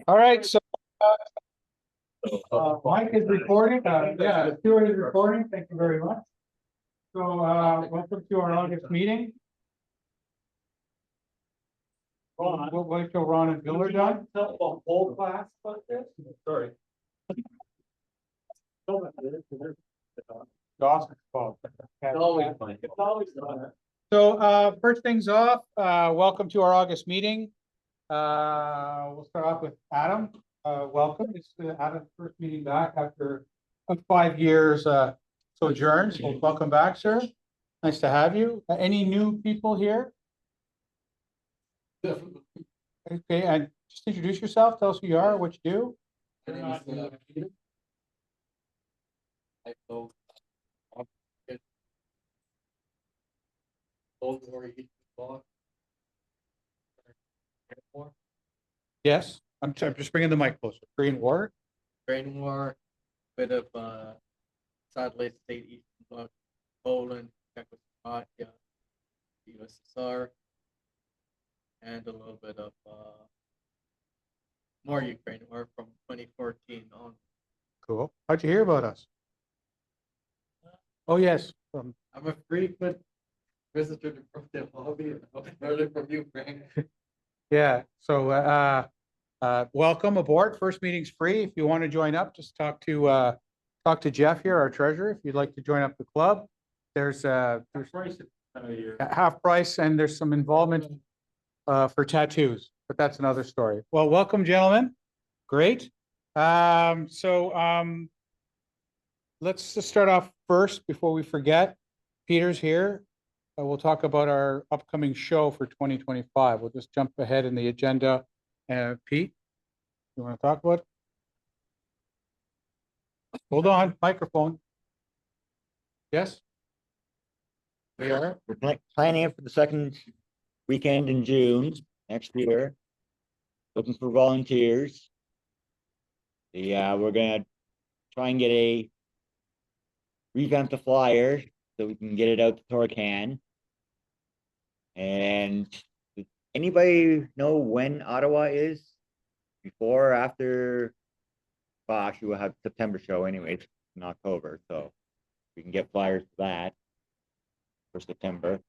All right, so Mike is recording. Yeah, Stuart is recording. Thank you very much. So welcome to our August meeting. We'll wait till Ron and Bill are done. Tell the whole class about this? Sorry. Dawson's fault. It's always fun. It's always fun. So first things off, welcome to our August meeting. We'll start off with Adam. Welcome. It's Adam's first meeting back after 5 years sojourn. So welcome back, sir. Nice to have you. Any new people here? Okay, and just introduce yourself. Tell us who you are, what you do. My name is Peter. I go Old Glory East Block. Yes, I'm just bringing the mic closer. Korean War. Ukraine War, bit of satellite state Eastern Bloc, Poland, Czechoslovakia, USSR, and a little bit of more Ukraine War from 2014 on. Cool. How'd you hear about us? Oh, yes. I'm a frequent visitor to the hobby, and I learned it from you, Frank. Yeah. So welcome aboard. First meeting's free. If you want to join up, just talk to Jeff here, our treasurer. If you'd like to join up the club, there's half price, and there's some involvement for tattoos, but that's another story. Well, welcome, gentlemen. Great. Let's just start off first before we forget. Peter's here. We'll talk about our upcoming show for 2025. We'll just jump ahead in the agenda. Pete, you want to talk about it? Hold on, microphone. Yes? We're planning it for the second weekend in June next year. Looking for volunteers. We're gonna try and revamp the flyer so we can get it out to Torcan. And does anybody know when Ottawa is? Before or after? Well, actually, we'll have September show anyways in October, so we can get flyers for that for September.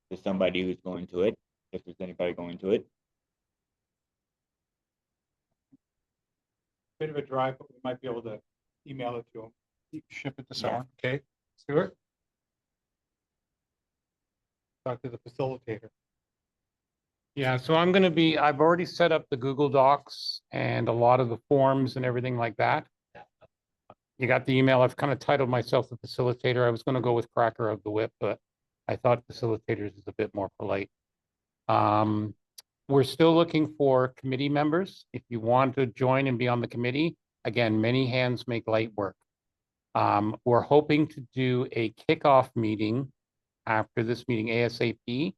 There's somebody who's going to it, if there's anybody going to it. Bit of a drive, but we might be able to email it to them. Ship it to someone. Yeah. Okay, Stuart. Talk to the facilitator. Yeah, so I've already set up the Google Docs and a lot of the forms and everything like that. You got the email. I've kind of titled myself the facilitator. I was going to go with Cracker of the Whip, but I thought facilitators is a bit more polite. We're still looking for committee members. If you want to join and be on the committee, again, many hands make light work. We're hoping to do a kickoff meeting after this meeting ASAP.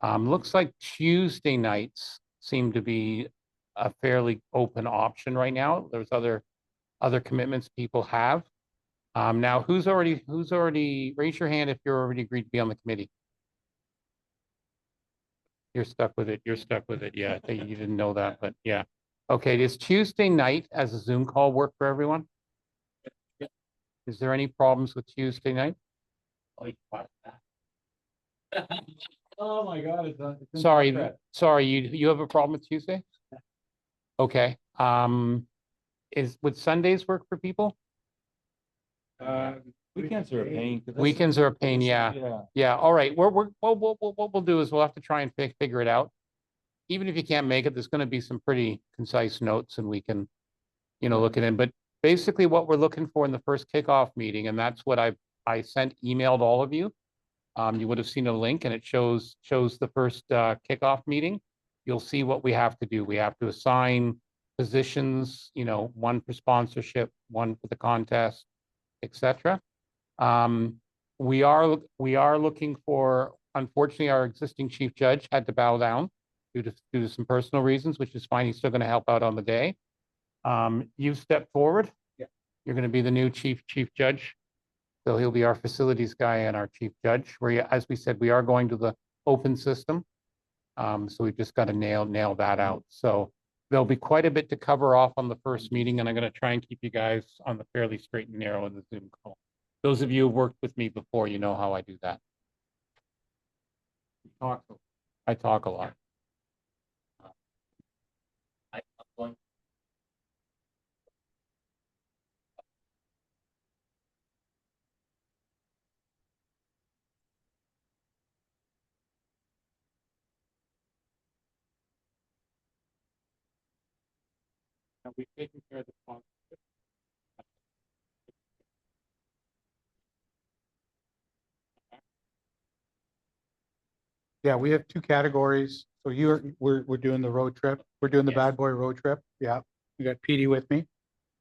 Looks like Tuesday nights seem to be a fairly open option right now. There's other commitments people have. Now, who's already raise your hand if you're already agreed to be on the committee. You're stuck with it. You're stuck with it. Yeah, I think you didn't know that, but yeah. Okay, does Tuesday night as a Zoom call work for everyone? Is there any problems with Tuesday night? Oh my God! It's sorry, you have a problem with Tuesday? Okay. Would Sundays work for people? Weekends are a pain. Weekends are a pain. Yeah. All right. What we'll do is we'll have to try and figure it out. Even if you can't make it, there's going to be some pretty concise notes, and we can, look at it. But basically, what we're looking for in the first kickoff meeting, and that's what I emailed all of you. You would have seen a link, and it shows the first kickoff meeting. You'll see what we have to do. We have to assign positions, one for sponsorship, one for the contest, etc. We are looking for. Unfortunately, our existing chief judge had to bow down due to some personal reasons, which is fine. He's still going to help out on the day. You step forward. Yeah. You're going to be the new chief judge. So he'll be our facilities guy and our chief judge. As we said, we are going to the open system. So we've just got to nail that out. So there'll be quite a bit to cover off on the first meeting, and I'm gonna try and keep you guys on the fairly straight and narrow in the Zoom call. Those of you who've worked with me before, you know how I do that. I talk a lot. I'm going. Have we taken care of the sponsorship? Yeah, we have two categories. So we're doing the road trip. We're doing the Yes. bad boy road trip. Yeah, we got PD with me.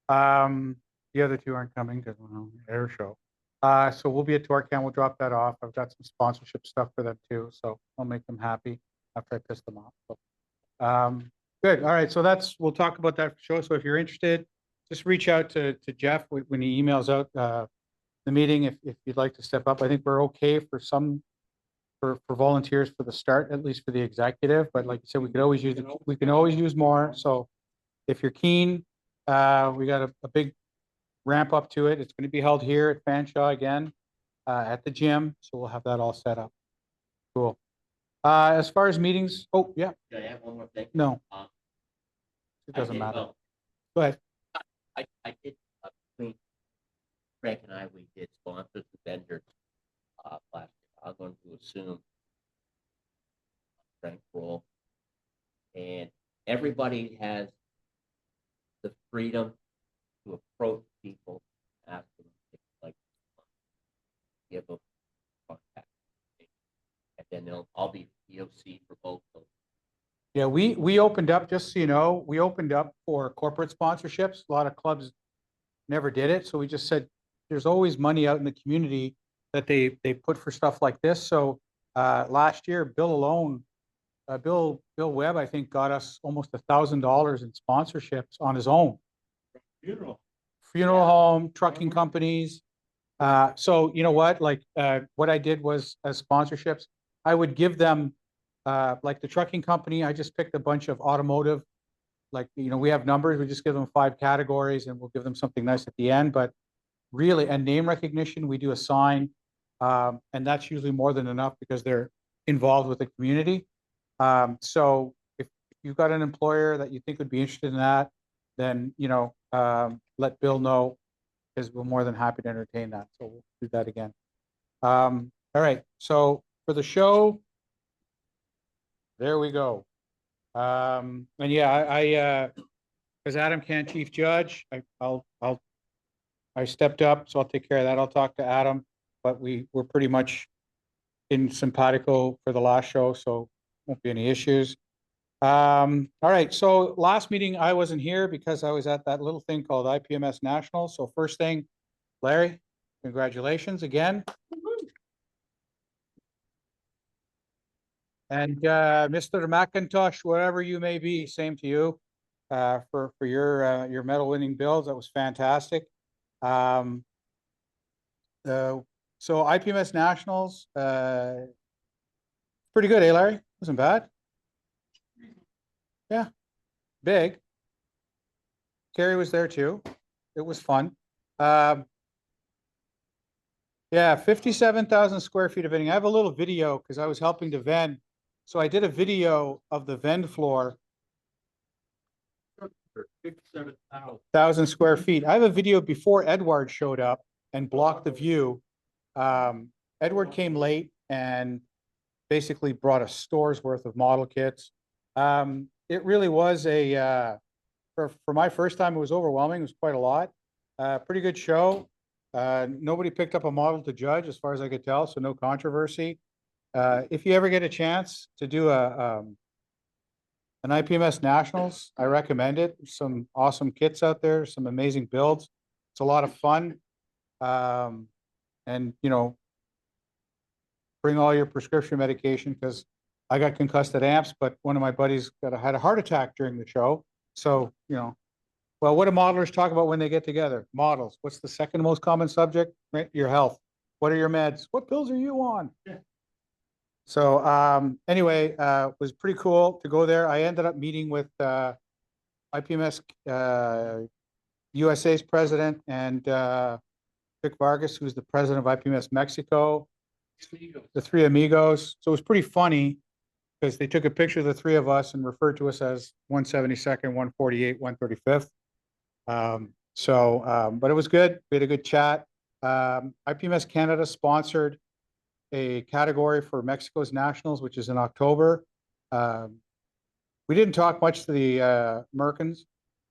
The other two aren't coming because air show. So we'll be at Torcan. We'll drop that off. I've got some sponsorship stuff for them too, so I'll make them happy after I piss them off. So, good. All right. So we'll talk about that for sure. So if you're interested, just reach out to Jeff when he emails out the meeting if you'd like to step up. I think we're okay for some for volunteers for the start, at least for the executive. But like you said, we can always use more. So if you're keen, we got a big ramp up to it. It's going to be held here at Fanshawe again at the gym. So we'll have that all set up. Cool. As far as meetings, oh yeah, Can I have one more thing? no, Um, it I doesn't did- matter. well, Go ahead. I did, between Frank and I, we did sponsors and vendors, last year. I'm going to assume Frank's role. And everybody has the freedom to approach people, ask them if they'd like to give them contact. And then I'll be POC for both of them. Yeah, we opened up, just so you know, we opened up for corporate sponsorships. A lot of clubs never did it. So we just said, there's always money out in the community that they put for stuff like this. So last year, Bill Webb, I think, got us almost $1,000 in sponsorships on his own. Funeral home, trucking companies. So you know what, like, what I did was as sponsorships, I would give them, like the trucking company, I just picked a bunch of automotive, like, we have numbers, we just give them 5 categories and we'll give them something nice at the end, but really, and name recognition, we do a sign. And that's usually more than enough because they're involved with the community. So if you've got an employer that you think would be interested in that, then, let Bill know, because we're more than happy to entertain that. So we'll do that again. All right. So for the show, there we go. And yeah, because Adam can't chief judge, I stepped up, so I'll take care of that. I'll talk to Adam, but we're pretty much in simpatico for the last show, so won't be any issues. All right, so last meeting I wasn't here because I was at that little thing called IPMS National. So first thing, Larry, congratulations again. And Mr. McIntosh, wherever you may be, same to you for your medal winning builds. That was fantastic. So IPMS Nationals, pretty good, eh, Larry? Wasn't bad. Yeah, big. Carrie was there too. It was fun. Yeah, 57,000 square feet of vending. I have a little video because I was helping to vend. So I did a video of the vend floor. 57,000 square feet. I have a video before Edward showed up and blocked the view. Edward came late and basically brought a store's worth of model kits. It really was for my first time, it was overwhelming. It was quite a lot. Pretty good show. Nobody picked up a model to judge as far as I could tell, so no controversy. If you ever get a chance to do an IPMS Nationals, I recommend it. Some awesome kits out there, some amazing builds. It's a lot of fun. And bring all your prescription medication, because I got concussed at amps, but one of my buddies had a heart attack during the show. So, well, what do modelers talk about when they get together? Models. What's the second most common subject? Right? Your health. What are your meds? What pills are you on? Yeah. So anyway, it was pretty cool to go there. I ended up meeting with IPMS, USA's president, and Vic Vargas, who's the president of IPMS Mexico, the three amigos. So it was pretty funny because they took a picture of the three of us and referred to us as 172nd, 148, 135th. But it was good. We had a good chat. IPMS Canada sponsored a category for Mexico's nationals, which is in October. We didn't talk much to the Americans,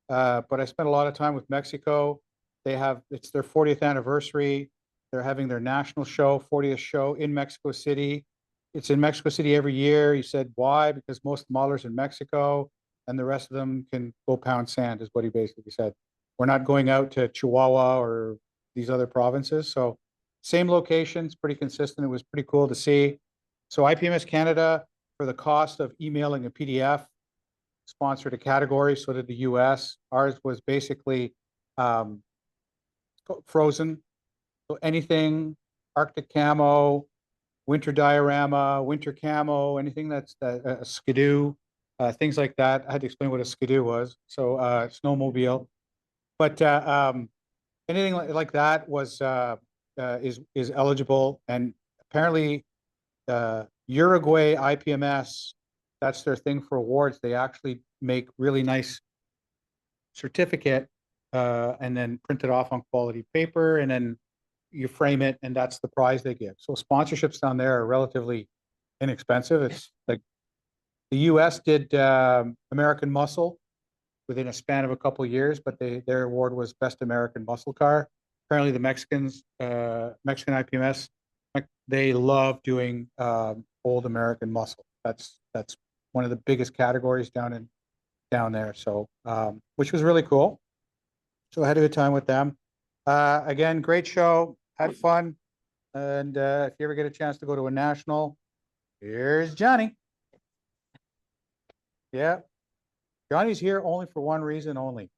but I spent a lot of time with Mexico. It's their 40th anniversary. They're having their national show, 40th show in Mexico City. It's in Mexico City every year. He said, why? Because most modelers in Mexico and the rest of them can go pound sand, is what he basically said. We're not going out to Chihuahua or these other provinces. So same locations, pretty consistent. It was pretty cool to see. So IPMS Canada, for the cost of emailing a PDF, sponsored a category. So did the US. Ours was basically frozen. So anything Arctic camo, winter diorama, winter camo, anything that's a skidoo, things like that. I had to explain what a skidoo was. So snowmobile, but anything like that was is eligible. And apparently, Uruguay IPMS, that's their thing for awards. They actually make really nice certificate and then print it off on quality paper, and then you frame it, and that's the prize they give. So sponsorships down there are relatively inexpensive. It's like the US did American Muscle within a span of a couple of years, but their award was Best American Muscle Car. Apparently the Mexicans, Mexican IPMS, they love doing old American muscle. That's one of the biggest categories down there. So which was really cool. So I had a good time with them. Again, great show, had fun. And if you ever get a chance to go to a national, here's Johnny. Yeah. Johnny's here only for one reason only.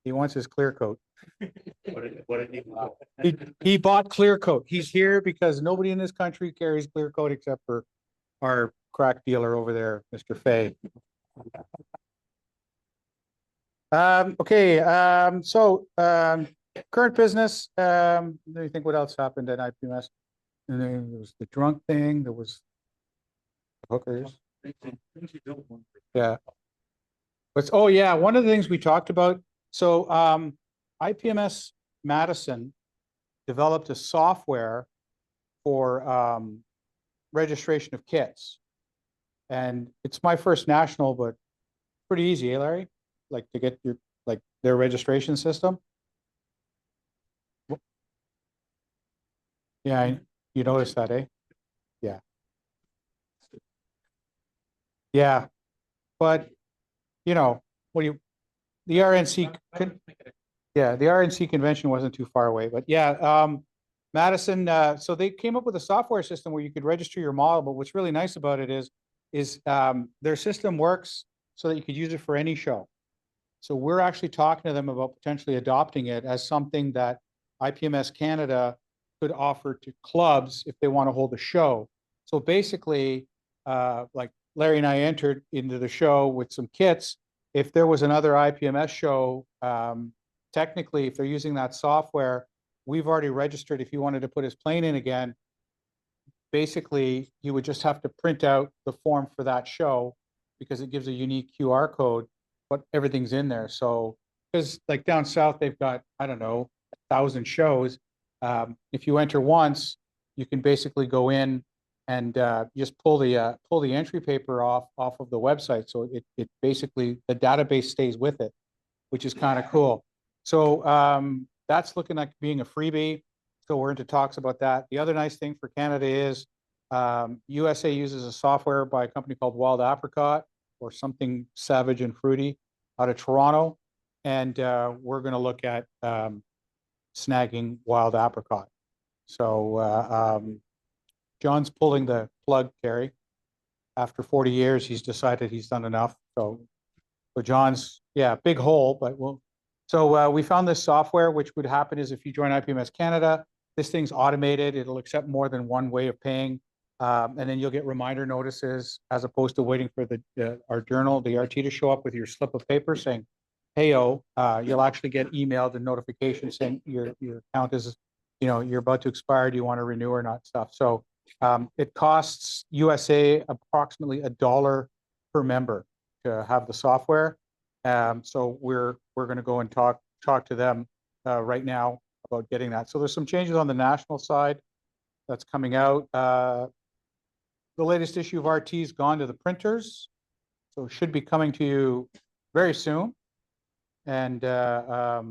He wants his clear coat. He bought clear coat. He's here because nobody in this country carries clear coat except for our crack dealer over there, Mr. Fay. Okay, current business, let me think what else happened at IPMS. And then there was the drunk thing, there was hookers. Yeah. Oh yeah, one of the things we talked about, so IPMS Madison developed a software for registration of kits. And it's my first national, but pretty easy, eh, Larry? Like to get their registration system. Yeah, you noticed that, eh? Yeah. Yeah, but the RNC, the RNC convention wasn't too far away, but yeah, Madison, so they came up with a software system where you could register your model, but what's really nice about it is their system works so that you could use it for any show. So we're actually talking to them about potentially adopting it as something that IPMS Canada could offer to clubs if they want to hold a show. So basically, like Larry and I entered into the show with some kits. If there was another IPMS show, technically, if they're using that software, we've already registered. If he wanted to put his plane in again, basically, he would just have to print out the form for that show because it gives a unique QR code, but everything's in there. So, because like down south, they've got, I don't know, 1,000 shows. If you enter once, you can basically go in and just pull the entry paper off of the website. So it basically, the database stays with it, which is kind of cool. So that's looking like being a freebie. So we're into talks about that. The other nice thing for Canada is USA uses a software by a company called Wild Apricot or something savage and fruity out of Toronto. And we're going to look at snagging Wild Apricot. So John's pulling the plug, Carrie. After 40 years, he's decided he's done enough. So John's, yeah, big hole, but we found this software. Which would happen is if you join IPMS Canada, this thing's automated. It'll accept more than one way of paying. And then you'll get reminder notices as opposed to waiting for our journal, the RT, to show up with your slip of paper saying, payo, you'll actually get emailed a notification saying your account is, you're about to expire. Do you want to renew or not stuff? So it costs USA approximately $1 per member to have the software. So we're going to go and talk to them right now about getting that. So there's some changes on the national side that's coming out. The latest issue of RT's gone to the printers, so it should be coming to you very soon. And we're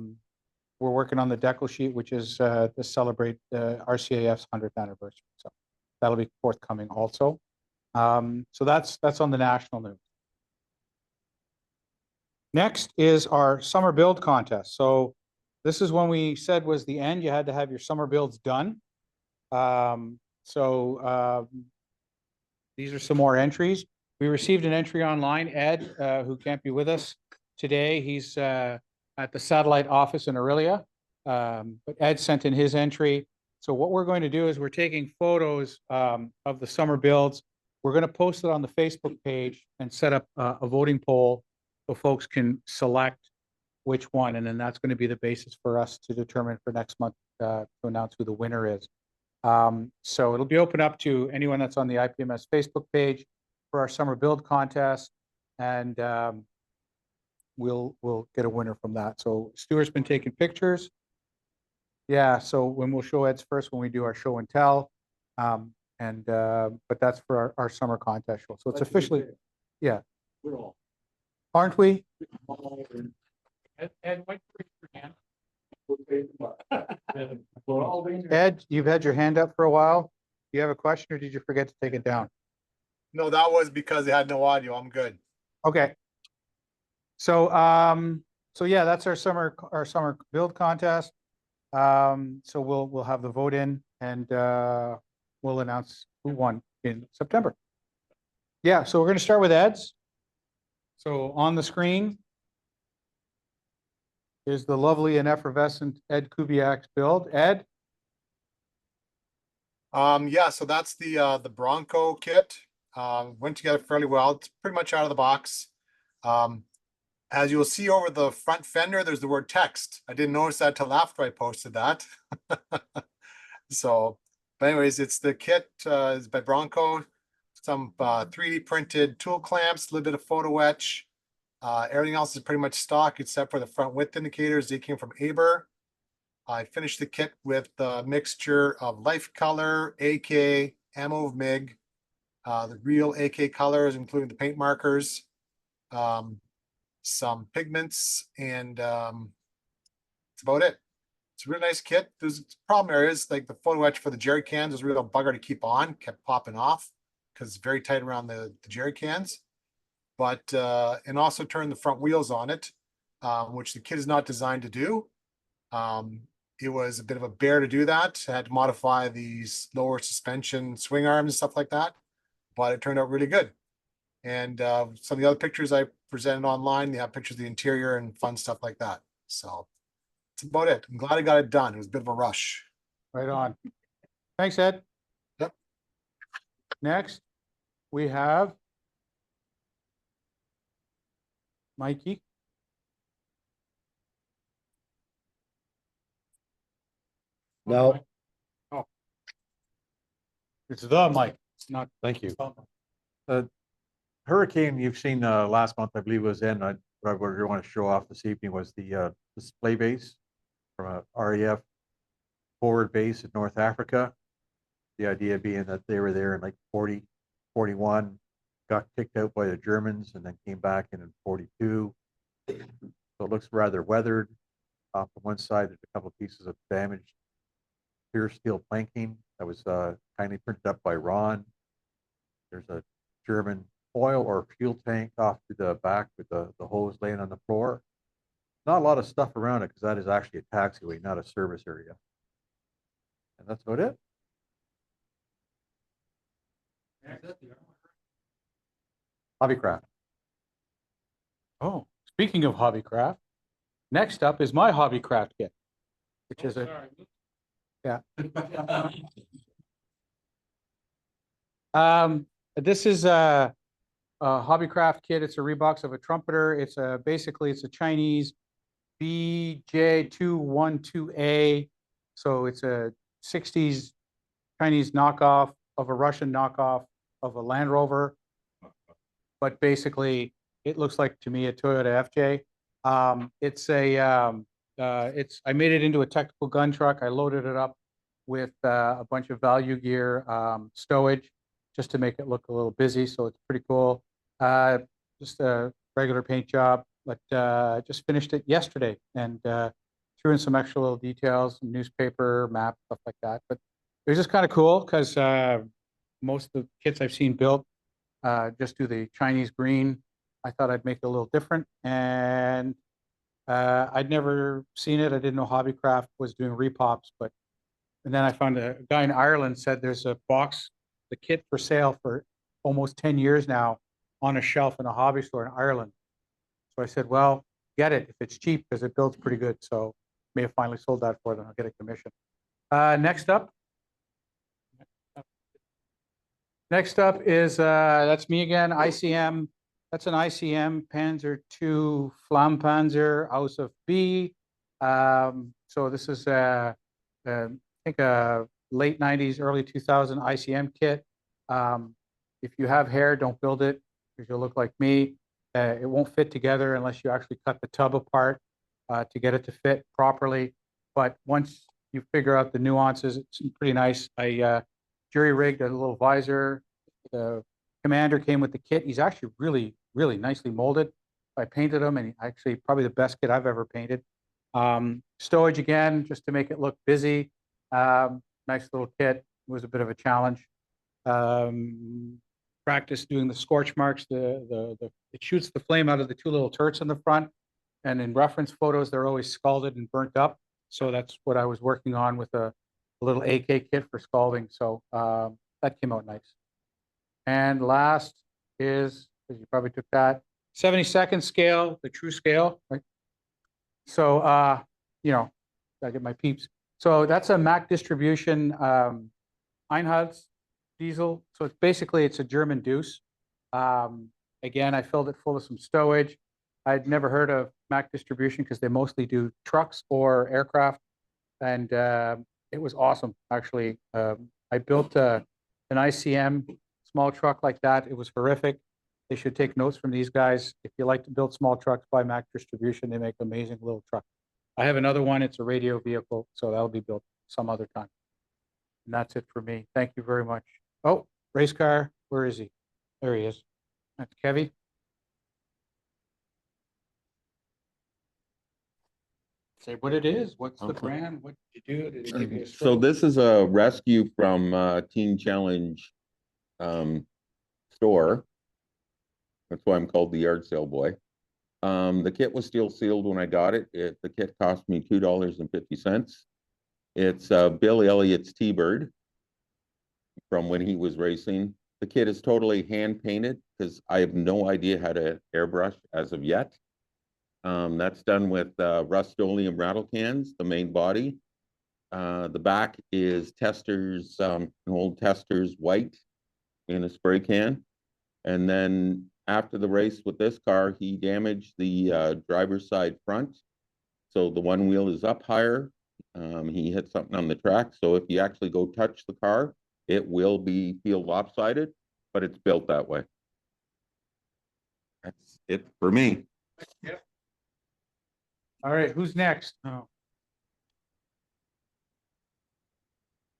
working on the decal sheet, which is to celebrate RCAF's 100th anniversary. So that'll be forthcoming also. So that's on the national news. Next is our summer build contest. So this is when we said was the end. You had to have your summer builds done. These are some more entries. We received an entry online, Ed, who can't be with us today. He's at the satellite office in Aurelia. But Ed sent in his entry. So what we're going to do is we're taking photos of the summer builds. We're going to post it on the Facebook page and set up a voting poll so folks can select which one. And then that's going to be the basis for us to determine for next month to announce who the winner is. So it'll be open up to anyone that's on the IPMS Facebook page for our summer build contest. And we'll get a winner from that. So Stuart's been taking pictures. Yeah, so when we'll show Ed's first when we do our show and tell. But that's for our summer contest show. So it's officially, yeah. We're all. Aren't we? Ed, wait for your hand. Ed, you've had your hand up for a while. Do you have a question or did you forget to take it down? No, that was because it had no audio. I'm good. Okay. So so yeah, that's our summer build contest. So we'll have the vote in and we'll announce who won in September. Yeah, so we're going to start with Ed's. So on the screen is the lovely and effervescent Ed Kubiak's build. Ed? Yeah, so that's the Bronco kit. Went together fairly well. It's pretty much out of the box. As you'll see over the front fender, there's the word text. I didn't notice that till after I posted that. So, but anyways, it's the kit is by Bronco. Some 3D printed tool clamps, a little bit of photo etch. Everything else is pretty much stock except for the front width indicators. They came from Aber. I finished the kit with a mixture of Life Color, AK, Ammo of MIG, the real AK colors, including the paint markers, some pigments, and that's about it. It's a really nice kit. There's problem areas like the photo etch for the jerry cans is a real bugger to keep on, kept popping off because it's very tight around the jerry cans. But and also turn the front wheels on it, which the kit is not designed to do. It was a bit of a bear to do that. I had to modify these lower suspension swing arms and stuff like that, but it turned out really good. And some of the other pictures I presented online, they have pictures of the interior and fun stuff like that. So that's about it. I'm glad I got it done. It was a bit of a rush. Right on. Thanks, Ed. Yep. Next, we have Mikey. No, It's the Mike. It's not. thank you. Hurricane you've seen last month, I believe was in, what I want to show off this evening was the display base from a RAF forward base in North Africa. The idea being that they were there in like 40, 41, got kicked out by the Germans and then came back in 42. So it looks rather weathered. Off on one side, there's a couple of pieces of damaged clear steel planking that was kindly printed up by Ron. There's a German oil or fuel tank off to the back with the hose laying on the floor. Not a lot of stuff around it because that is actually a taxiway, not a service area. And that's about it. Hobbycraft. Oh, speaking of hobbycraft, next up is my hobbycraft kit, which is a, yeah. This is hobbycraft kit. It's a rebox of a trumpeter. It's basically it's a Chinese BJ212A. So it's a 60s Chinese knockoff of a Russian knockoff of a Land Rover. But basically, it looks like to me a Toyota FJ. I made it into a technical gun truck. I loaded it up with a bunch of value gear, stowage, just to make it look a little busy. So it's pretty cool. Just a regular paint job, but just finished it yesterday and threw in some extra little details, some newspaper, map, stuff like that. But it was just kind of cool because most of the kits I've seen built just do the Chinese green. I thought I'd make it a little different, and I'd never seen it. I didn't know Hobbycraft was doing repops, and then I found a guy in Ireland said there's a box, the kit for sale for almost 10 years now on a shelf in a hobby store in Ireland. So I said, well, get it if it's cheap because it builds pretty good. So may have finally sold that for them. I'll get a commission. Next up is, that's me again, ICM. That's an ICM Panzer II Flampanzer House of B. So this is, I think, a late 90s, early 2000 ICM kit. If you have hair, don't build it because you'll look like me. It won't fit together unless you actually cut the tub apart to get it to fit properly. But once you figure out the nuances, it's pretty nice. I jury rigged a little visor. The commander came with the kit. He's actually really, really nicely molded. I painted him, and he actually probably the best kit I've ever painted. Stowage again, just to make it look busy. Nice little kit. It was a bit of a challenge. Practice doing the scorch marks. It shoots the flame out of the two little turrets in the front, and in reference photos, they're always scalded and burnt up. So that's what I was working on with a little AK kit for scalding. So that came out nice. And last is, because you probably took that, 72nd scale, the true scale, right? So, I get my peeps. So that's a Mack distribution Einheits diesel. So it's basically, it's a German Deuce. Again, I filled it full of some stowage. I'd never heard of Mack distribution because they mostly do trucks or aircraft. And it was awesome, actually. I built an ICM small truck like that. It was horrific. They should take notes from these guys. If you like to build small trucks, buy Mack distribution. They make amazing little trucks. I have another one. It's a radio vehicle, so that'll be built some other time. And that's it for me. Thank you very much. Oh, race car. Where is he? There he is. That's Kevy. Say what it is. What's the Okay. brand? What did you do? Did it give you a So stroke? this is a rescue from Teen Challenge store. That's why I'm called the yard sale boy. The kit was still sealed when I got it. The kit cost me $2.50. It's Bill Elliott's T-Bird from when he was racing. The kit is totally hand painted because I have no idea how to airbrush as of yet. That's done with Rust-Oleum rattle cans, the main body. The back is Testors, an old Testors white in a spray can. And then after the race with this car, he damaged the driver's side front. So the one wheel is up higher. He hit something on the track. So if you actually go touch the car, it will feel lopsided, but it's built that way. That's it for me. All right, who's next? Oh.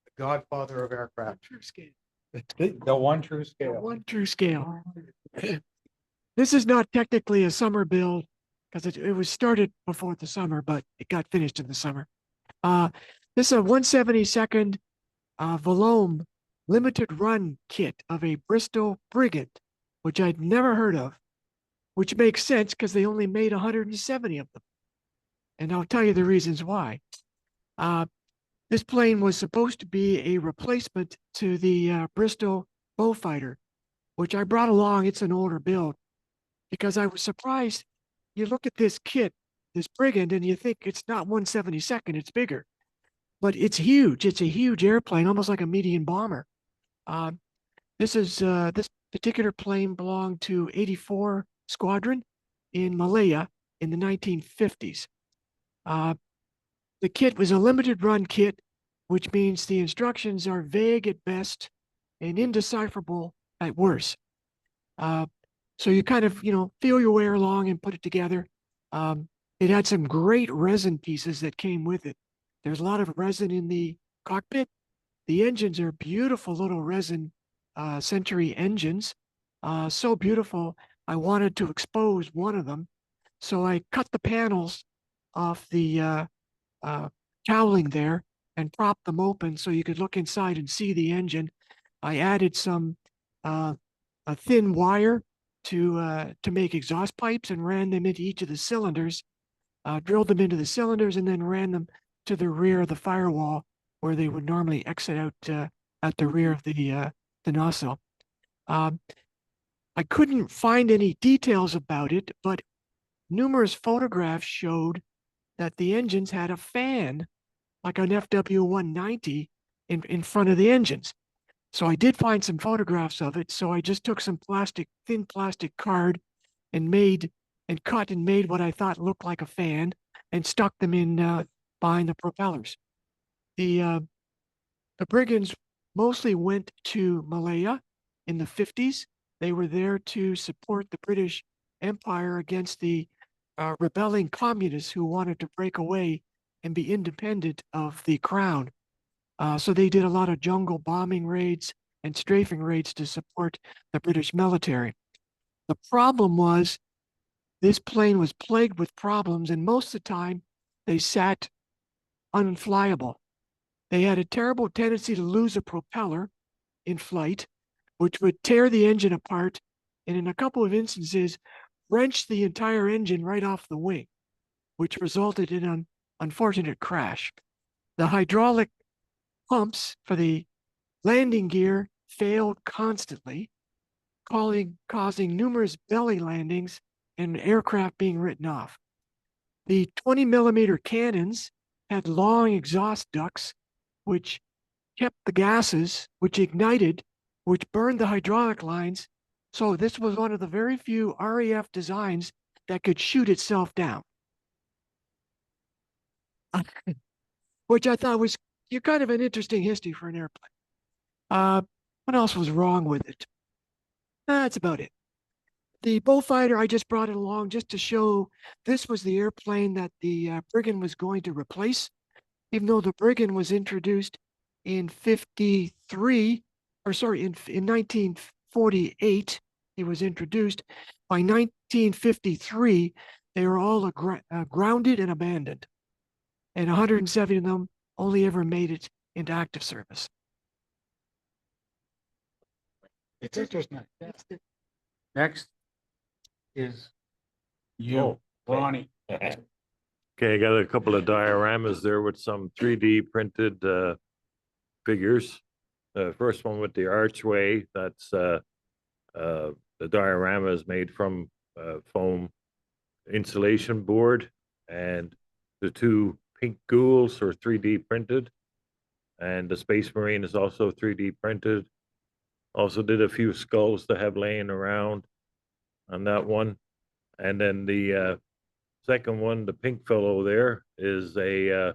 The godfather of aircraft. True scale. The one true scale. One true scale. This is not technically a summer build because it was started before the summer, but it got finished in the summer. This is a 172nd Valome limited run kit of a Bristol Brigand, which I'd never heard of, which makes sense because they only made 170 of them. And I'll tell you the reasons why. This plane was supposed to be a replacement to the Bristol Beaufighter, which I brought along. It's an older build because I was surprised. You look at this kit, this Brigand, and you think it's not 172nd, it's bigger, but it's huge. It's a huge airplane, almost like a medium bomber. This particular plane belonged to 84 Squadron in Malaya in the 1950s. The kit was a limited run kit, which means the instructions are vague at best and indecipherable at worst. So you kind of, feel your way along and put it together. It had some great resin pieces that came with it. There's a lot of resin in the cockpit. The engines are beautiful little resin Century engines. So beautiful, I wanted to expose one of them. So I cut the panels off the cowling there and propped them open so you could look inside and see the engine. I added some a thin wire to make exhaust pipes and ran them into each of the cylinders, drilled them into the cylinders, and then ran them to the rear of the firewall where they would normally exit out at the rear of the nozzle. I couldn't find any details about it, but numerous photographs showed that the engines had a fan like an FW190 in front of the engines. So I did find some photographs of it. So I just took some thin plastic card and cut and made what I thought looked like a fan and stuck them in behind the propellers. The brigands mostly went to Malaya in the 50s. They were there to support the British Empire against the rebelling communists who wanted to break away and be independent of the crown. So they did a lot of jungle bombing raids and strafing raids to support the British military. The problem was this plane was plagued with problems, and most of the time they sat unflyable. They had a terrible tendency to lose a propeller in flight, which would tear the engine apart, and in a couple of instances, wrench the entire engine right off the wing, which resulted in an unfortunate crash. The hydraulic pumps for the landing gear failed constantly, causing numerous belly landings and aircraft being written off. The 20 millimeter cannons had long exhaust ducts, which kept the gases, which ignited, which burned the hydraulic lines. So this was one of the very few RAF designs that could shoot itself down, which I thought was kind of an interesting history for an airplane. What else was wrong with it? That's about it. The Bullfighter, I just brought it along just to show this was the airplane that the Brigand was going to replace. Even though the Brigand was introduced in 53, or sorry, in 1948, it was introduced. By 1953, they were all grounded and abandoned. And 170 of them only ever made it into active service. It's interesting. Next is you, Ronnie. Okay, I got a couple of dioramas there with some 3D printed figures. The first one with the archway, that's the diorama is made from foam insulation board, and the two pink ghouls are 3D printed, and the Space Marine is also 3D printed. Also did a few skulls to have laying around on that one. And then the second one, the pink fellow there, is a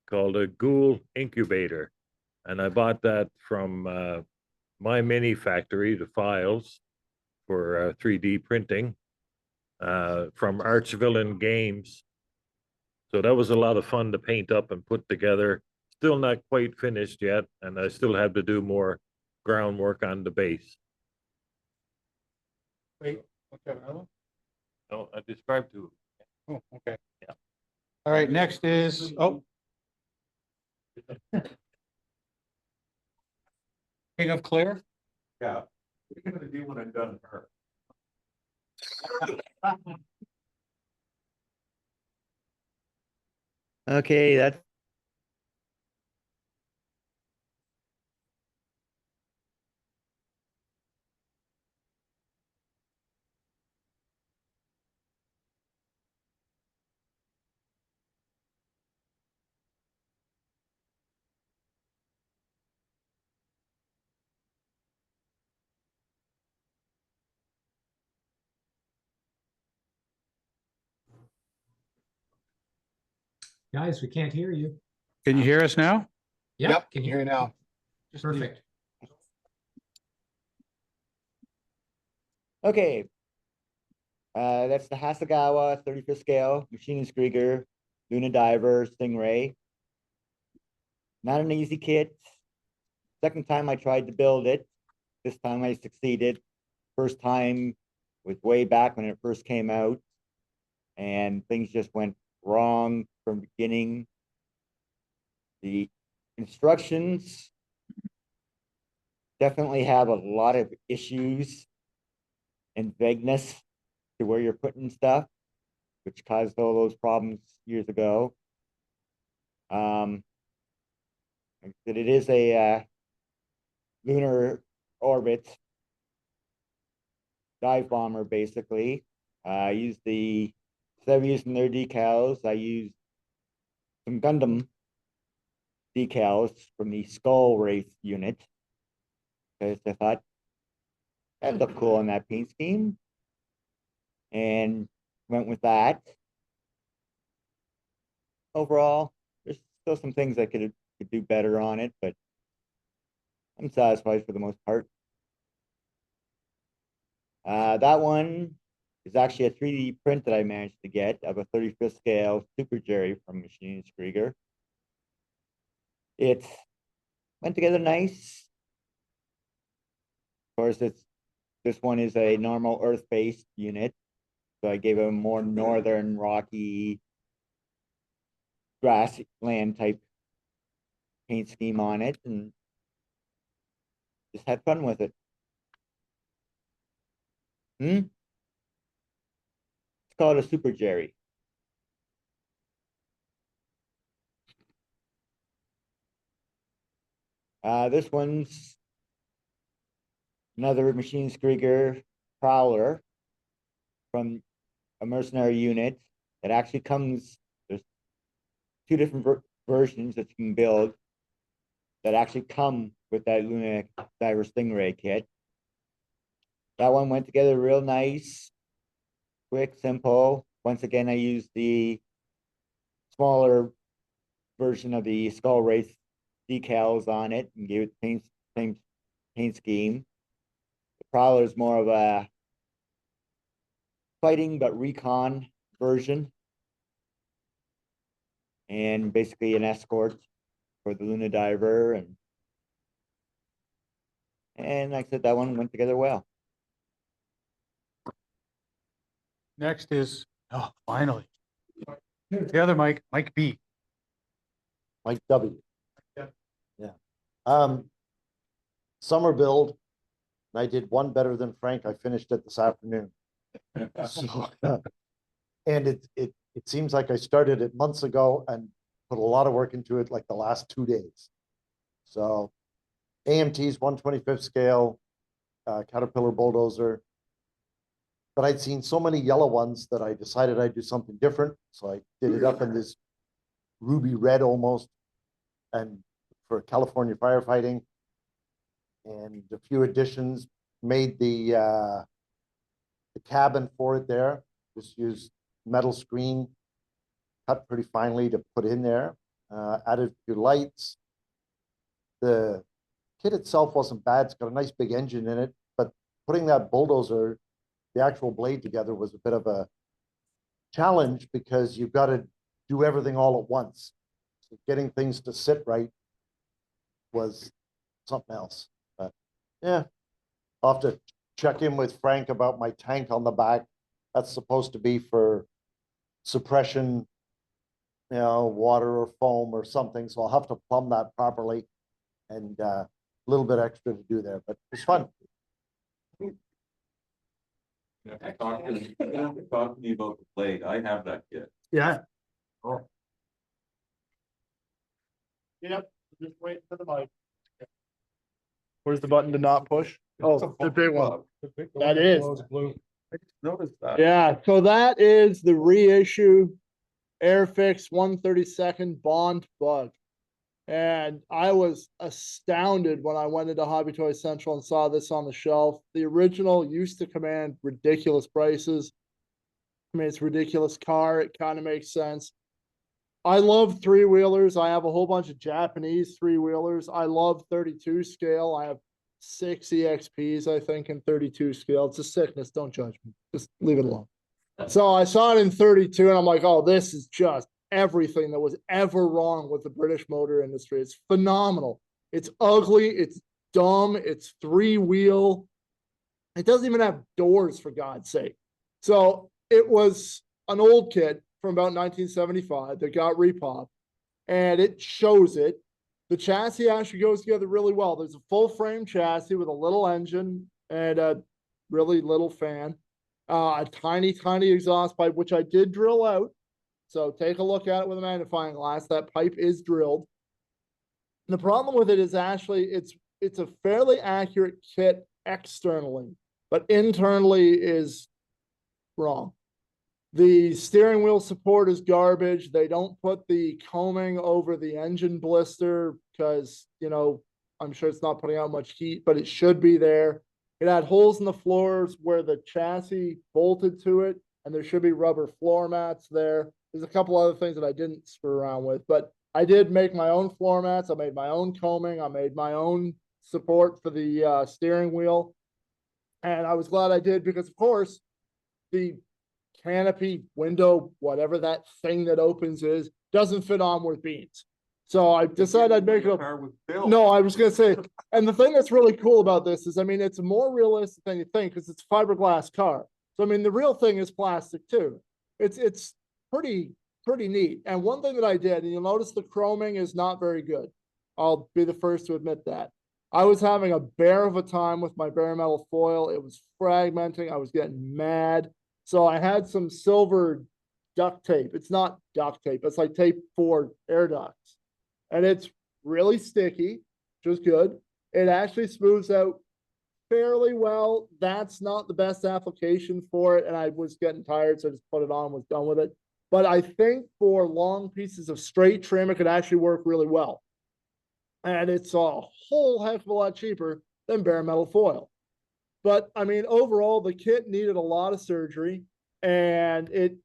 called a ghoul incubator. And I bought that from my mini factory, the files for 3D printing from Archvillain Games. So that was a lot of fun to paint up and put together. Still not quite finished yet, and I still have to do more groundwork on the base. Wait, okay, another one? No, I described to. Oh, okay. Yeah. All right, next is, King of Clare. Yeah. What are you gonna do when I'm done with her? Okay, that's Guys, we can't hear you. Can you hear us now? Yep, Can can hear you now. Perfect. Okay. That's the Hasegawa 35th scale, Machine Krieger, Luna Diver, Stingray. Not an easy kit. Second time I tried to build it. This time I succeeded. First time was way back when it first came out. And things just went wrong from beginning. The instructions definitely have a lot of issues and vagueness to where you're putting stuff, which caused all those problems years ago. Like I said, it is a lunar orbit dive bomber, basically. I used instead of using their decals, I used some Gundam decals from the Skull Wraith unit, because I thought that looked cool on that paint scheme, and went with that. Overall, there's still some things I could do better on it, but I'm satisfied for the most part. That one is actually a 3D print that I managed to get of a 35th scale Super Jerry from Machine Krieger. It went together nice. Of course, this one is a normal Earth-based unit, so I gave it a more northern, rocky, grassland type paint scheme on it, and just had fun with it. It's called a Super Jerry. This one's another Machine Krieger Prowler from a mercenary unit. It actually comes, there's two different versions that you can build that actually come with that Luna Diver Stingray kit. That one went together real nice, quick, simple. Once again, I used the smaller version of the Skull Wraith decals on it and gave it the same paint scheme. The Prowler is more of a fighting but recon version, and basically an escort for the Luna Diver, and like I said, that one went together well. Next is, oh, finally. The other Mike, Mike B. Mike W. Yeah. Summer build, and I did one better than Frank. I finished it this afternoon. So, and it seems like I started it months ago and put a lot of work into it like the last 2 days. So AMT's 1/25th scale, Caterpillar bulldozer. But I'd seen so many yellow ones that I decided I'd do something different. So I did it up in this ruby red almost, and for California firefighting, and a few additions. Made the cabin for it there. Just used metal screen, cut pretty finely to put in there. Added a few lights. The kit itself wasn't bad. It's got a nice big engine in it, but putting that bulldozer, the actual blade together, was a bit of a challenge because you've got to do everything all at once. So getting things to sit right was something else. But yeah, I'll have to check in with Frank about my tank on the back. That's supposed to be for suppression, you know, water or foam or something. So I'll have to plumb that properly, and a little bit extra to do there, but it's fun. Talk to me about the blade. I have that kit. Yeah. Yep, just wait for the mic. Where's the button to not push? Oh, the big one. That is. Notice that. Yeah, so that is the reissue Airfix 132nd Bond bug. And I was astounded when I went into Hobby Toy Central and saw this on the shelf. The original used to command ridiculous prices. I mean, it's a ridiculous car. It kind of makes sense. I love three-wheelers. I have a whole bunch of Japanese three-wheelers. I love 32 scale. I have 6 EXPs, I think, in 32 scale. It's a sickness. Don't judge me. Just leave it alone. So I saw it in 32 and I'm like, oh, this is just everything that was ever wrong with the British motor industry. It's phenomenal. It's ugly. It's dumb. It's three-wheel. It doesn't even have doors, for God's sake. So it was an old kit from about 1975 that got repopped, and it shows it. The chassis actually goes together really well. There's a full frame chassis with a little engine and a really little fan, a tiny, tiny exhaust pipe, which I did drill out. So take a look at it with a magnifying glass. That pipe is drilled. The problem with it is actually it's a fairly accurate kit externally, but internally is wrong. The steering wheel support is garbage. They don't put the coaming over the engine blister because, you know, I'm sure it's not putting out much heat, but it should be there. It had holes in the floors where the chassis bolted to it, and there should be rubber floor mats there. There's a couple other things that I didn't screw around with, but I did make my own floor mats. I made my own coaming. I made my own support for the steering wheel. And I was glad I did because, of course, the canopy, window, whatever that thing that opens is, doesn't fit on with beams. So I decided I'd make it up. No, I was gonna say, and the thing that's really cool about this is, I mean, it's more realistic than you think because it's a fiberglass car. So I mean, the real thing is plastic too. It's pretty neat. And one thing that I did, and you'll notice the chroming is not very good. I'll be the first to admit that. I was having a bear of a time with my bare metal foil. It was fragmenting. I was getting mad. So I had some silver duct tape. It's not duct tape. It's like tape for air ducts. And it's really sticky, which is good. It actually smooths out fairly well. That's not the best application for it. And I was getting tired, so I just put it on, was done with it. But I think for long pieces of straight trim, it could actually work really well. And it's a whole heck of a lot cheaper than bare metal foil. But I mean, overall, the kit needed a lot of surgery and it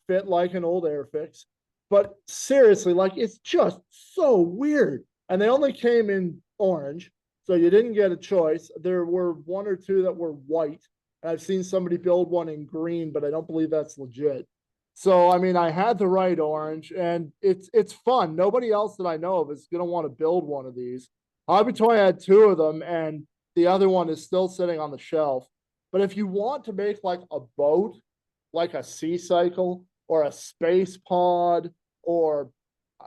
fit like an old Airfix. But seriously, like, it's just so weird. And they only came in orange, so you didn't get a choice. There were 1 or 2 that were white. And I've seen somebody build one in green, but I don't believe that's legit. So, I mean, I had the right orange and it's fun. Nobody else that I know of is going to want to build one of these. Hobby Toy had 2 of them and the other one is still sitting on the shelf. But if you want to make like a boat, like a sea cycle or a space pod, or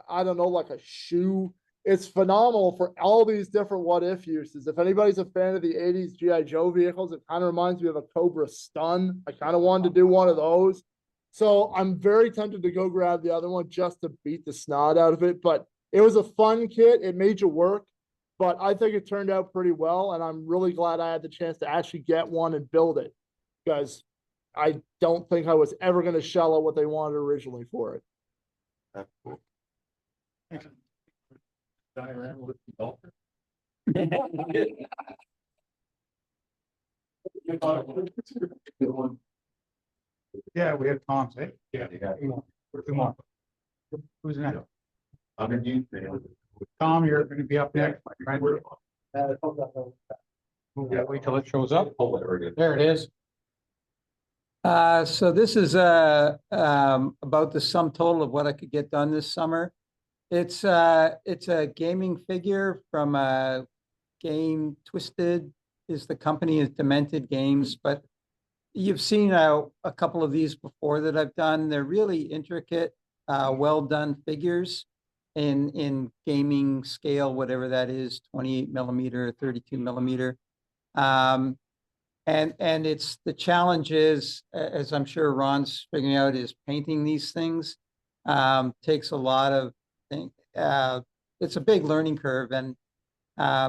I don't know, like a shoe, it's phenomenal for all these different what if uses. If anybody's a fan of the 80s G.I. Joe vehicles, it kind of reminds me of a Cobra Stun. I kind of wanted to do one of those. So I'm very tempted to go grab the other one just to beat the snot out of it. But it was a fun kit. It made you work. But I think it turned out pretty well, and I'm really glad I had the chance to actually get one and build it, because I don't think I was ever going to shell out what they wanted originally for it. That's cool. Yeah, we have Tom's, eh? Yeah. Come on. Who's next? Tom, you're gonna be up next, my friend. Yeah, wait till it shows up. There it is. So this is about the sum total of what I could get done this summer. It's a gaming figure from Game Twisted is the company, is Demented Games, but you've seen a couple of these before that I've done. They're really intricate, well done figures in gaming scale, whatever that is, 28 millimeter, 32 millimeter. And it's the challenge is, as I'm sure Ron's figuring out, is painting these things. Takes a lot of things. It's a big learning curve, and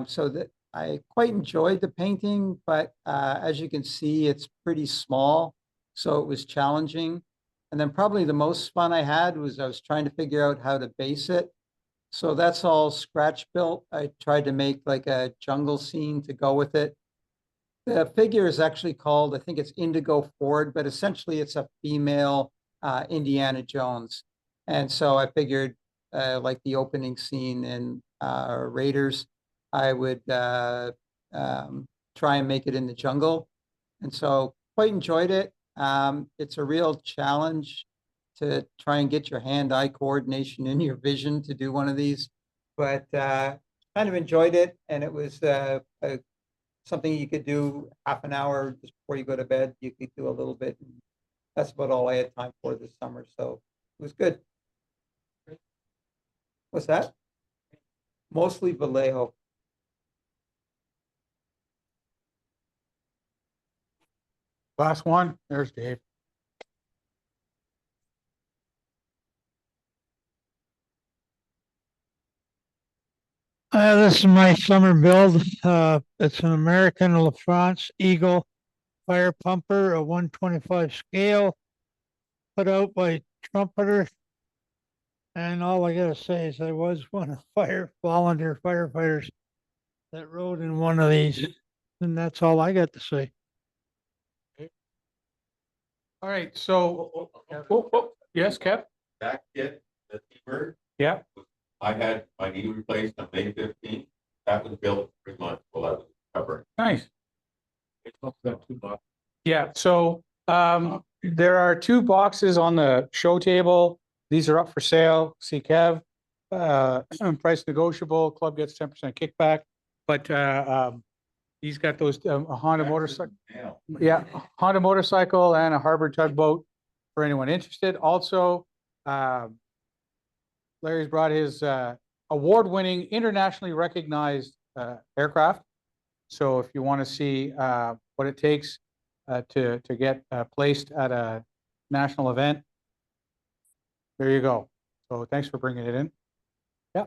so that I quite enjoyed the painting, but as you can see, it's pretty small, so it was challenging. And then probably the most fun I had was I was trying to figure out how to base it. So that's all scratch built. I tried to make like a jungle scene to go with it. The figure is actually called, I think it's Indigo Ford, but essentially it's a female Indiana Jones. And so I figured, like the opening scene in Raiders, I would try and make it in the jungle. And so quite enjoyed it. It's a real challenge to try and get your hand-eye coordination and your vision to do one of these, but kind of enjoyed it. And it was something you could do half an hour just before you go to bed. You could do a little bit. That's about all I had time for this summer, so it was good. What's that? Mostly Vallejo. Last one, there's Dave. This is my summer build. It's an American LaFrance Eagle fire pumper, a 125 scale, put out by Trumpeter. And all I gotta say is I was one of the volunteer firefighters that rode in one of these, and that's all I got to say. All right, so, yes, Kev? That kit, the T-Bird, Yeah, I had my knee replaced on May 15th. That was built 3 months while I was recovering. nice. It's also got 2 bucks. Yeah, so there are 2 boxes on the show table. These are up for sale. See Kev. Price negotiable. Club gets 10% kickback. But he's got those a Honda motorcycle. Yeah, Honda motorcycle and a Harbor tugboat for anyone interested. Also, Larry's brought his award-winning, internationally recognized aircraft. So if you want to see what it takes to get placed at a national event, there you go. So thanks for bringing it in. Yeah.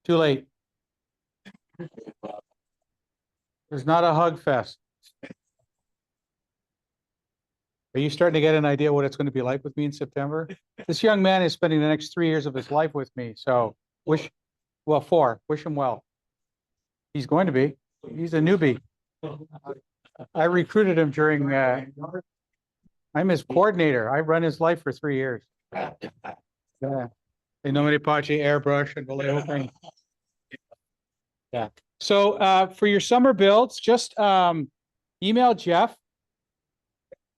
Too late. There's not a hug fest. Are you starting to get an idea what it's going to be like with me in September? This young man is spending the next 3 years of his life with me. So wish him well. He's going to be. He's a newbie. I recruited him during, I'm his coordinator. I run his life for 3 years. Yeah. They know me Pache airbrush and Vallejo thing. Yeah. So for your summer builds, just email Jeff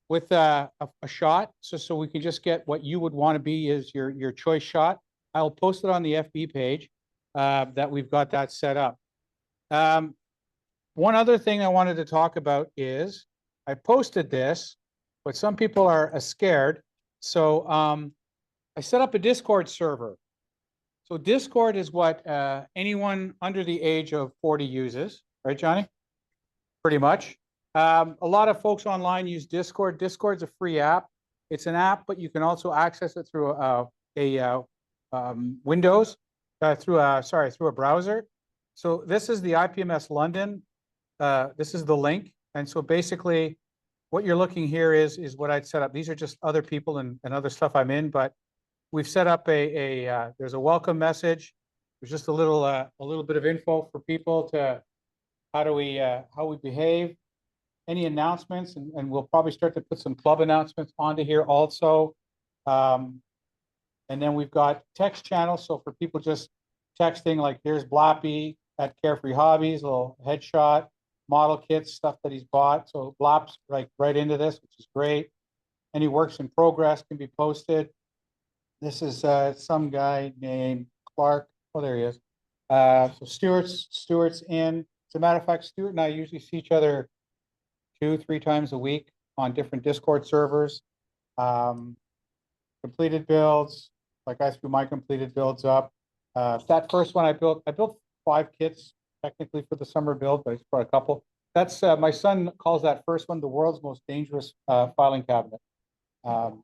with a shot, so we can just get what you would want to be is your choice shot. I'll post it on the FB page that we've got that set up. One other thing I wanted to talk about is I posted this, but some people are scared. So I set up a Discord server. So Discord is what anyone under the age of 40 uses, right, Johnny? Pretty much. A lot of folks online use Discord. Discord's a free app. It's an app, but you can also access it through Windows, through a browser. So this is the IPMS London. This is the link. And so basically what you're looking here is what I'd set up. These are just other people and other stuff I'm in, but we've set up there's a welcome message. There's just a little bit of info for people to how we behave, any announcements, and we'll probably start to put some club announcements onto here also. And then we've got text channels. So for people just texting, like here's Blappy at Carefree Hobbies, a little headshot, model kits, stuff that he's bought. So Blapp's like right into this, which is great. Any works in progress can be posted. This is some guy named Clark. Oh, there he is. So Stuart's in. As a matter of fact, Stuart and I usually see each other 2-3 times a week on different Discord servers. Completed builds, like I threw my completed builds up. That first one I built 5 kits technically for the summer build, but it's for a couple. That's my son calls that first one the world's most dangerous filing cabinet. And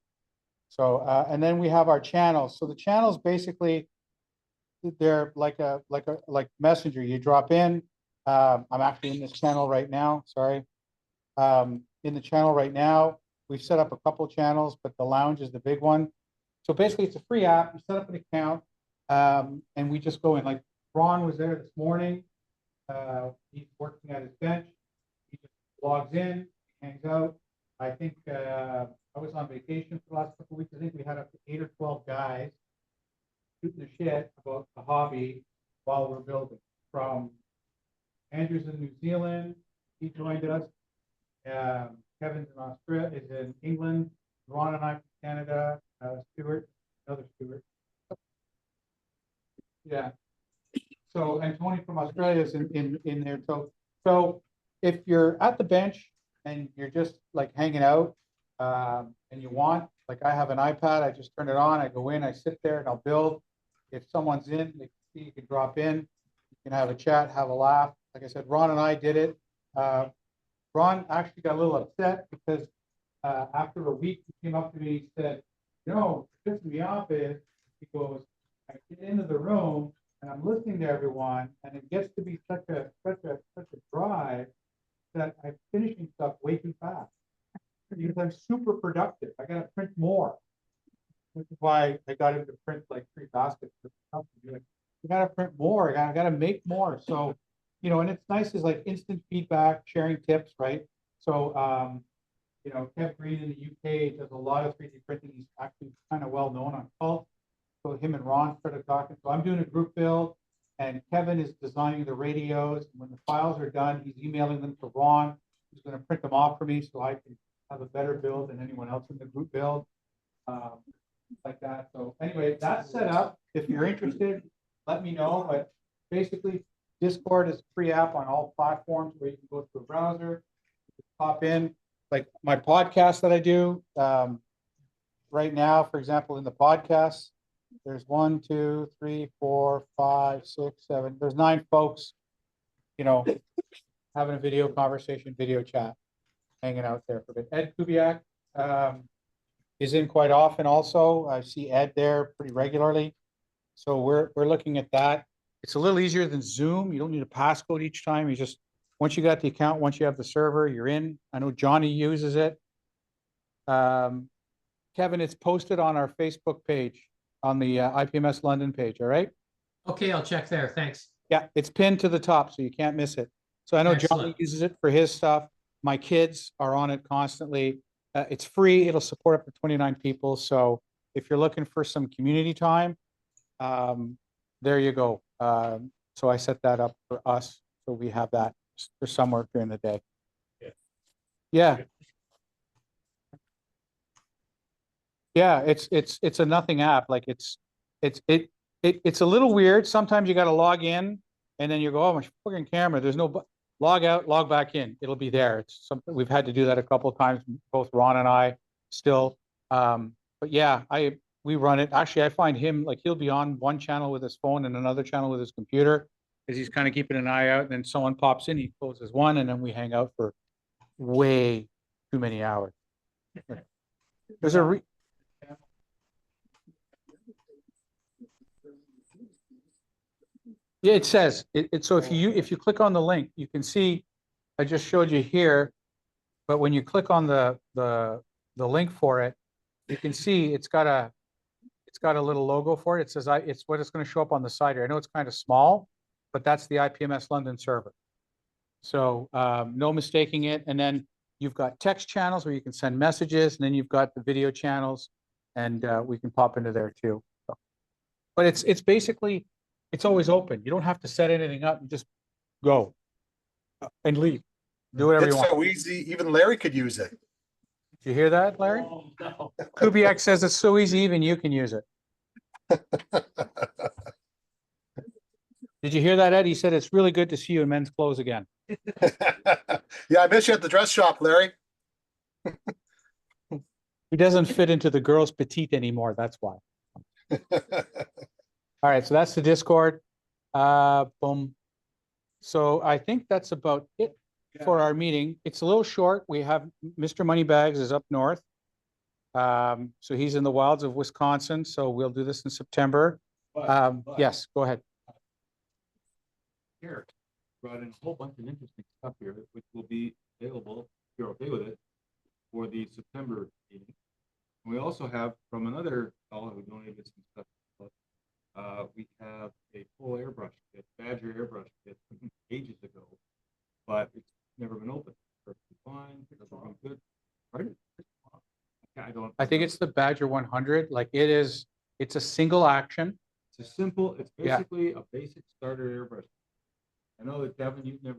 then we have our channels. So the channels basically they're like Messenger. You drop in. I'm actually in this channel right now. Sorry. In the channel right now, we've set up a couple channels, but the lounge is the big one. So basically it's a free app. You set up an account and we just go in. Like Ron was there this morning. He's working at his bench. He just logs in, hangs out. I think, I was on vacation for the last couple of weeks. I think we had up to 8 or 12 guys shooting the shit about the hobby while we're building. From Andrew's in New Zealand, he joined us. Kevin's in Australia, is in England. Ron and I from Canada. Stuart, another Stuart. Yeah. So, and Tony from Australia is in there. So if you're at the bench and you're just like hanging out, and you want, like I have an iPad, I just turn it on, I go in, I sit there and I'll build. If someone's in, they can see, you can drop in, you can have a chat, have a laugh. Like I said, Ron and I did it. Ron actually got a little upset because after a week, he came up to me, he said, "No, what pissing me off is," he goes, "I get into the room and I'm listening to everyone, and it gets to be such a drive that I'm finishing stuff way too fast because I'm super productive. I gotta print more." Which is why I got him to print like 3 baskets. You gotta print more. I gotta make more. So, you know, and it's nice is like instant feedback, sharing tips, right? So, you know, Kev Green in the UK does a lot of 3D printing. He's actually kind of well known on Cult. So him and Ron started talking. So I'm doing a group build, and Kevin is designing the radios. And when the files are done, he's emailing them to Ron, who's going to print them off for me so I can have a better build than anyone else in the group build. Like that. So anyway, that's set up. If you're interested, let me know. But basically, Discord is a free app on all platforms where you can go to a browser, pop in. Like my podcast that I do right now, for example, in the podcast, there's 1, 2, 3, 4, 5, 6, 7. There's 9 folks, you know, having a video conversation, video chat, hanging out there for a bit. Ed Kubiak is in quite often also. I see Ed there pretty regularly. So we're looking at that. It's a little easier than Zoom. You don't need a passcode each time. You just, once you got the account, once you have the server, you're in. I know Johnny uses it. Kevin, it's posted on our Facebook page, on the IPMS London page, all right? Okay, I'll check there. Thanks. Yeah, it's pinned to the top, so you can't miss it. So I know Johnny Excellent. uses it for his stuff. My kids are on it constantly. It's free. It'll support up to 29 people. So if you're looking for some community time, there you go. So I set that up for us. So we have that for somewhere during the day. Yeah. Yeah, it's a nothing app. Like it's a little weird. Sometimes you got to log in and then you go, oh, my fucking camera. There's no log out, log back in. It'll be there. It's something we've had to do that a couple of times, both Ron and I still. But yeah, we run it. Actually, I find him like he'll be on one channel with his phone and another channel with his computer because he's kind of keeping an eye out. And then someone pops in, he closes one, and then we hang out for way too many hours. There's a yeah, it says it. So if you click on the link, you can see. I just showed you here, but when you click on the link for it, you can see it's got a little logo for it. It says it's what it's going to show up on the side here. I know it's kind of small, but that's the IPMS London server. So no mistaking it. And then you've got text channels where you can send messages, and then you've got the video channels, and we can pop into there too. So, but it's basically, it's always open. You don't have to set anything up. You just go and leave. Do whatever It's you want. so easy, even Larry could use it. Did you hear that, Larry? Oh, no. Kubiak says it's so easy, even you can use it. Did you hear that, Ed? He said it's really good to see you in men's clothes again. Yeah, I miss you at the dress shop, Larry. He doesn't fit into the girls' petite anymore. That's why. All right, so that's the Discord. Boom. So I think that's about it for our meeting. It's a little short. We have Mr. Moneybags is up north. So he's in the wilds of Wisconsin. So we'll do this in September. Yes, go ahead. Eric brought in a whole bunch of interesting stuff here, which will be available, if you're okay with it, for the September meeting. And we also have from another fellow who donated some stuff. We have a full airbrush kit, Badger airbrush kit from ages ago, but it's never been opened. Perfectly fine, it's all good. Pardon? think it's the Badger 100. Like it is, it's a single action. It's a simple, it's Yeah. basically a basic starter airbrush. I know that Kevin, you've never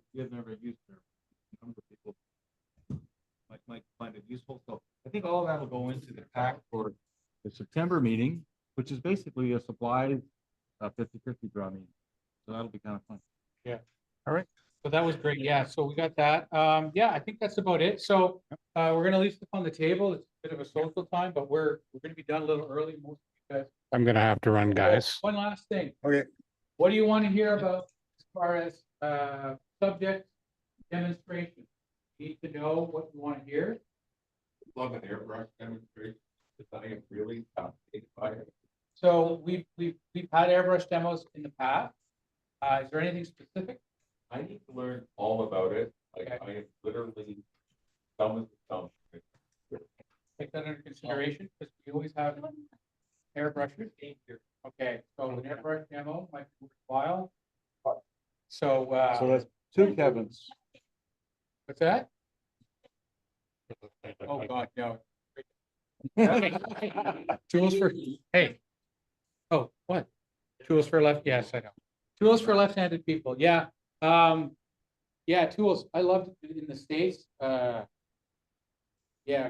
used it. A number of people might find it useful. So I think all of that will go into the pack for the September meeting, which is basically a supply 50/50 draw meeting. So that'll be kind of fun. So that was great. Yeah, so we got that. Yeah, I think that's about it. So we're gonna leave stuff on the table. It's a bit of a social time, but we're gonna be done a little early. Most of you guys. I'm gonna have to run, guys. One last thing. Okay. What do you want to hear about as far as subject demonstration? You need to know what you want to hear. Love an airbrush demonstration, because I am really fascinated by it. So we've had airbrush demos in the past. Is there anything specific? I need to learn all about it, like Okay. I am literally dumb as a thumb. Take that under consideration, because we always have airbrushes. Okay, so an airbrush demo might be worthwhile. So, So that's two Kevins. what's that? Oh, God, no. Tools for, hey. Oh, what? Tools for left, yes, I know. Tools for left-handed people, yeah. Yeah, tools, I loved it in the States. Yeah,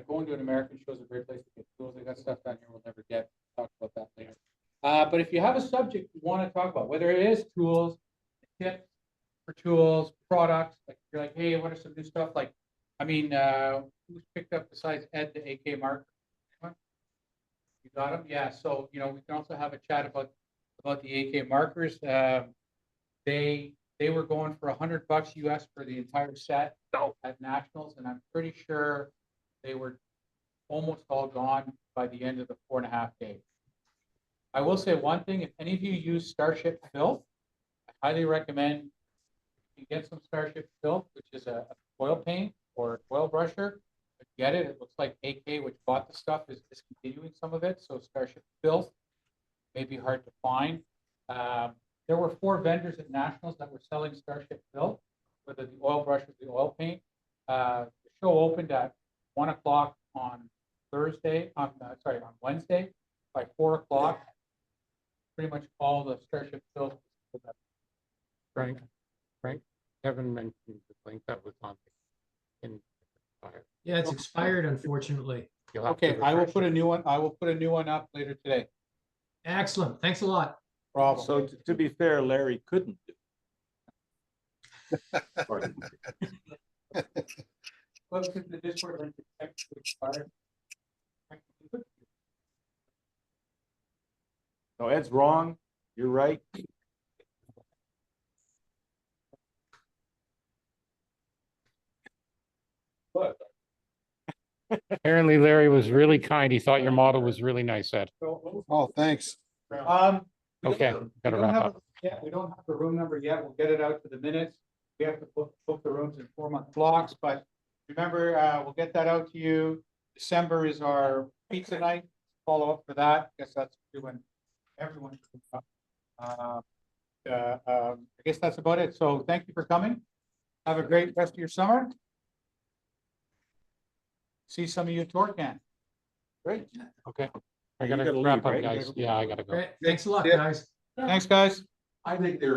going to an American show is a great place to get tools. They got stuff down here we'll never get. Talk about that later. But if you have a subject you want to talk about, whether it is tools, tips for tools, products, like you're like, hey, what are some new stuff? Like, I mean, who's picked up besides Ed the AK marker? Anyone? You got them? Yeah. So, you know, we can also have a chat about the AK markers. They were going for $100 US for the entire set at Nationals, and I'm pretty sure they were almost all gone by the end of the 4.5 days. I will say one thing: if any of you use Starship Filth, I highly recommend you get some Starship Filth, which is a oil paint or oil brusher. Get it. It looks like AK, which bought the stuff, is discontinuing some of it. So Starship Filth may be hard to find. There were 4 vendors at Nationals that were selling Starship Filth, whether the oil brush or the oil paint. The show opened at 1 o'clock on Wednesday. By 4 o'clock, pretty much all the Starship Filth. Frank, Kevin mentioned the link that was on. Yeah, it's expired, unfortunately. You'll have to Okay, I will refresh put it. a new one. I will put a new one up later today. Excellent. Thanks a lot. Problem. So to be fair, Larry couldn't do. Well, because the Discord link is technically expired. No, Ed's wrong. You're right. Apparently Larry was really kind. He thought your model was really nice, Ed. Oh, thanks. We don't- Okay, we gotta don't wrap have up. Yeah, we don't have the room number yet. We'll get it out to the minutes. We have to book the rooms in 4-month blocks, but remember, we'll get that out to you. December is our pizza night. Follow up for that. Guess that's when everyone. I guess that's about it. So thank you for coming. Have a great rest of your summer. See some of you at Torcan. Great. Okay. I You gotta gotta wrap leave, up, right? guys. Yeah, I gotta go. Great. Thanks a lot, Yeah. guys. Thanks, guys. I think they're